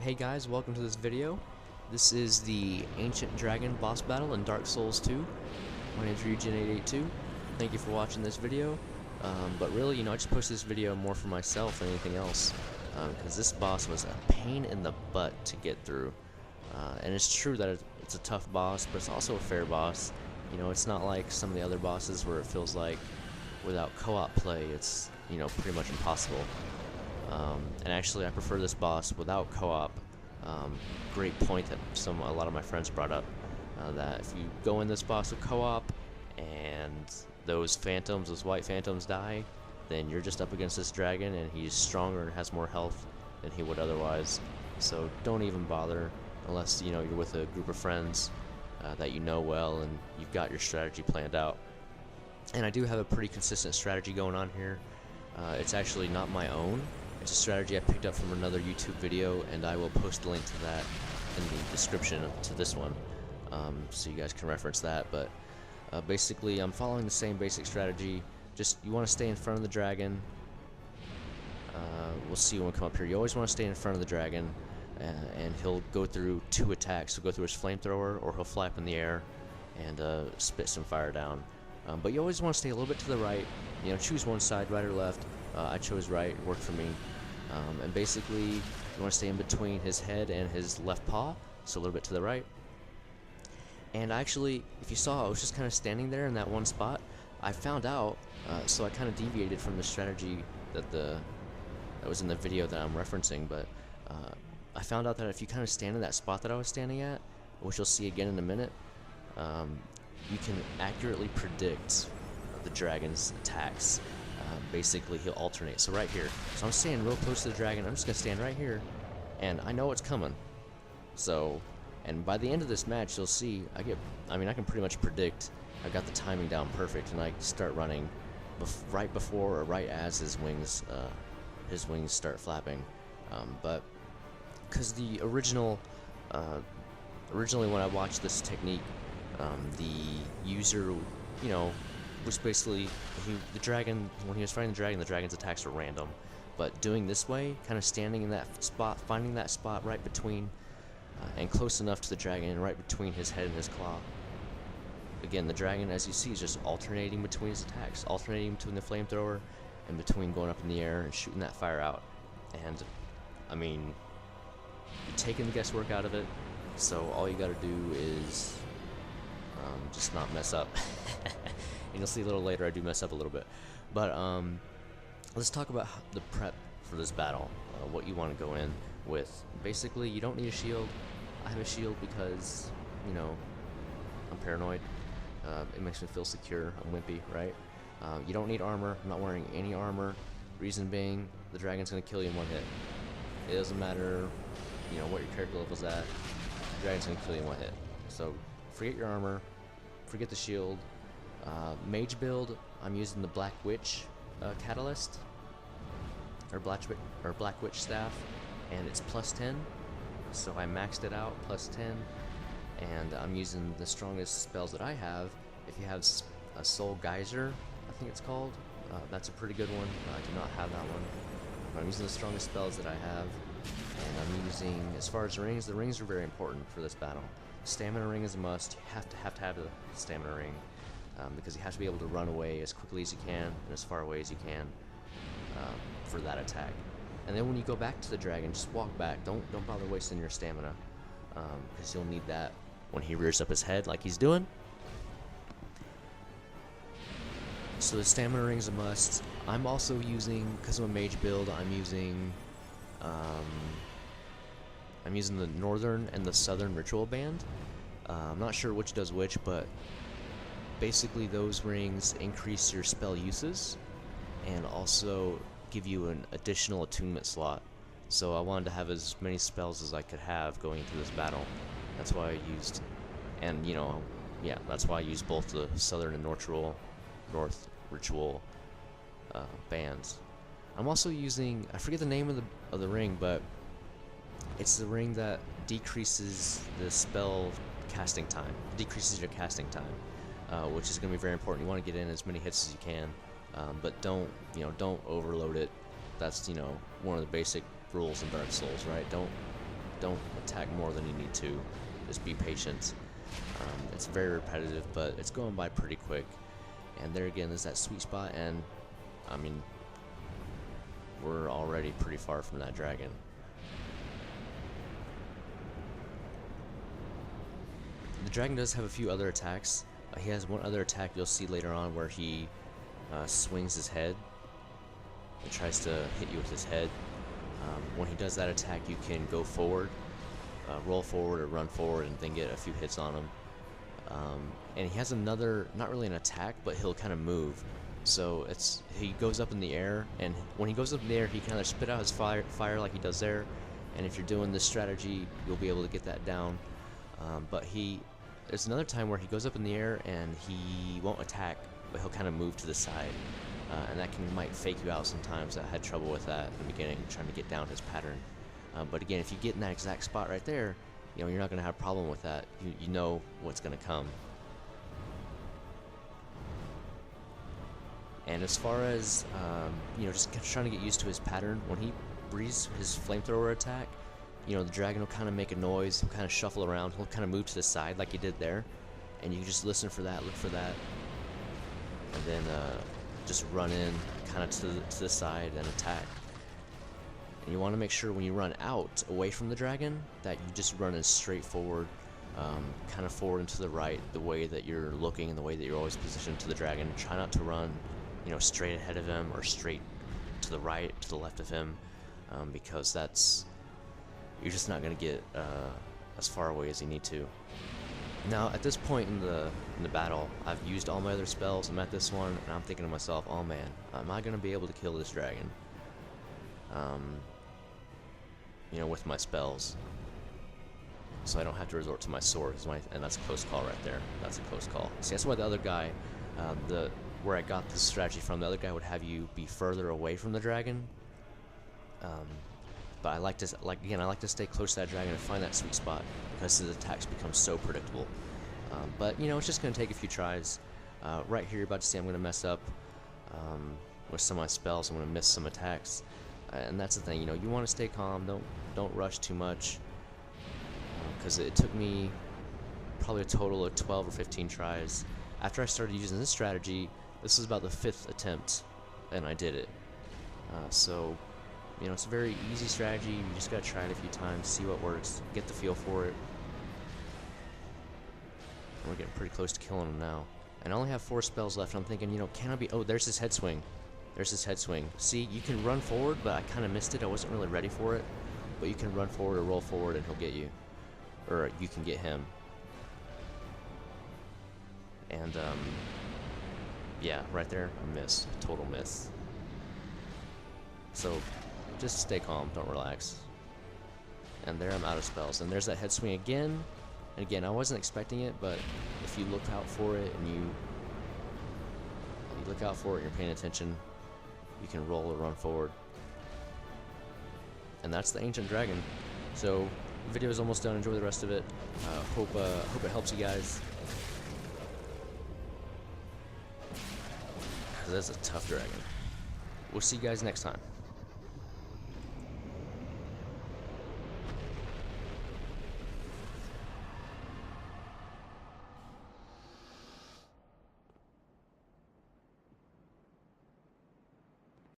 Hey guys, welcome to this video. This is the Ancient Dragon boss battle in Dark Souls 2. My name is Ryujin882. Thank you for watching this video. But really, I just posted this video more for myself than anything else. Because this boss was a pain in the butt to get through. And it's true that it's a tough boss, but it's also a fair boss. It's not like some of the other bosses where it feels like without co-op play, it's, pretty much impossible. And actually, I prefer this boss without co-op. Great point that a lot of my friends brought up, that if you go in this boss with co-op and those white phantoms die, then you're just up against this dragon and he's stronger and has more health than he would otherwise. So don't even bother unless you're with a group of friends that you know well and you've got your strategy planned out. And I do have a pretty consistent strategy going on here. It's actually not my own. It's a strategy I picked up from another YouTube video, and I will post a link to that in the description to this one, so you guys can reference that. But basically, I'm following the same basic strategy. Just, you want to stay in front of the dragon. We'll see when we come up here. You always want to stay in front of the dragon, and he'll go through 2 attacks. He'll go through his flamethrower, or he'll fly up in the air and spit some fire down. But you always want to stay a little bit to the right. Choose one side, right or left. I chose right, it worked for me. And basically, you want to stay in between his head and his left paw, so a little bit to the right. And actually, if you saw, I was just kind of standing there in that one spot. I found out, so I kind of deviated from the strategy that was in the video that I'm referencing, but I found out that if you kind of stand in that spot that I was standing at, which you'll see again in a minute, you can accurately predict the dragon's attacks. Basically, he'll alternate. So right here, so I'm staying real close to the dragon. I'm just gonna stand right here, and I know it's coming. So, and by the end of this match, you'll see I can pretty much predict. I got the timing down perfect, and I start running right before or right as his wings start flapping. But because the originally when I watched this technique, the user, was basically the dragon. When he was fighting the dragon's attacks were random. But doing this way, kind of standing in that spot, finding that spot right between and close enough to the dragon, and right between his head and his claw. Again, the dragon, as you see, is just alternating between his attacks, alternating between the flamethrower and between going up in the air and shooting that fire out. And you're taking the guesswork out of it. So all you got to do is just not mess up. And you'll see a little later I do mess up a little bit. But let's talk about the prep for this battle, what you want to go in with. Basically, you don't need a shield. I have a shield because, I'm paranoid. It makes me feel secure. I'm wimpy, right? You don't need armor. I'm not wearing any armor. Reason being, the dragon's going to kill you in one hit. It doesn't matter, what your character level's at. The dragon's going to kill you in one hit. So forget your armor. Forget the shield. Mage build, I'm using the Black Witch catalyst, or Black Witch staff, and it's +10, so I maxed it out, +10, and I'm using the strongest spells that I have. If you have a Soul Geyser, I think it's called, that's a pretty good one. I do not have that one, but I'm using the strongest spells that I have, and I'm using, as far as the rings are very important for this battle. Stamina ring is a must. You have to have the stamina ring. Because you have to be able to run away as quickly as you can and as far away as you can for that attack. And then when you go back to the dragon, just walk back. Don't bother wasting your stamina, because you'll need that when he rears up his head like he's doing. So the stamina ring's a must. I'm also using, because I'm a mage build, I'm using the northern and the southern ritual band. I'm not sure which does which, but basically those rings increase your spell uses and also give you an additional attunement slot. So I wanted to have as many spells as I could have going through this battle. That's why I used, that's why I used both the southern and north ritual bands. I'm also using, I forget the name of the ring, but it's the ring that decreases the spell casting time, decreases your casting time. Which is going to be very important. You want to get in as many hits as you can, but don't overload it. That's one of the basic rules in Dark Souls, right? Don't attack more than you need to. Just be patient. It's very repetitive, but it's going by pretty quick. And there again is that sweet spot, and I mean, we're already pretty far from that dragon. The dragon does have a few other attacks. He has one other attack you'll see later on where he swings his head and tries to hit you with his head. When he does that attack, you can go forward, roll forward or run forward, and then get a few hits on him. And he has another, not really an attack, but he'll kind of move. So he goes up in the air, and when he goes up in the air, he kind of spit out his fire like he does there. And if you're doing this strategy, you'll be able to get that down. But there's another time where he goes up in the air and he won't attack, but he'll kind of move to the side. And that might fake you out sometimes. I had trouble with that in the beginning, trying to get down his pattern. But again, if you get in that exact spot right there, you're not going to have a problem with that. You know what's going to come. And as far as, just trying to get used to his pattern, when he breathes his flamethrower attack, the dragon will kind of make a noise, he'll kind of shuffle around, he'll kind of move to the side like he did there. And you just listen for that, look for that, and then just run in kind of to the side and attack. And you want to make sure when you run out away from the dragon that you just run as straight forward, kind of forward and to the right, the way that you're looking and the way that you're always positioned to the dragon. Try not to run straight ahead of him or straight to the right, to the left of him, because you're just not going to get as far away as you need to. Now, at this point in the battle, I've used all my other spells. I'm at this one, and I'm thinking to myself, oh man, am I going to be able to kill this dragon? With my spells. So I don't have to resort to my sword, and that's a close call right there. That's a close call. See, that's why the other guy, where I got this strategy from, the other guy would have you be further away from the dragon. But I like to stay close to that dragon and find that sweet spot because his attacks become so predictable. But it's just going to take a few tries. Right here, you're about to see I'm going to mess up with some of my spells. I'm going to miss some attacks, and that's the thing. You want to stay calm. Don't rush too much, because it took me probably a total of 12 or 15 tries. After I started using this strategy, this was about the 5th attempt, and I did it. So. It's a very easy strategy. You just gotta try it a few times, see what works, get the feel for it. And we're getting pretty close to killing him now. And I only have 4 spells left. I'm thinking, can I be... Oh, there's his head swing. There's his head swing. See, you can run forward, but I kind of missed it. I wasn't really ready for it. But you can run forward or roll forward and he'll get you. Or you can get him. And, yeah, right there, a miss. A total miss. So... just stay calm, don't relax. And there I'm out of spells. And there's that head swing again. And again, I wasn't expecting it, but if you look out for it and you look out for it and you're paying attention, you can roll or run forward. And that's the Ancient Dragon. So, the video is almost done. Enjoy the rest of it. Hope it helps you guys. Because that's a tough dragon. We'll see you guys next time.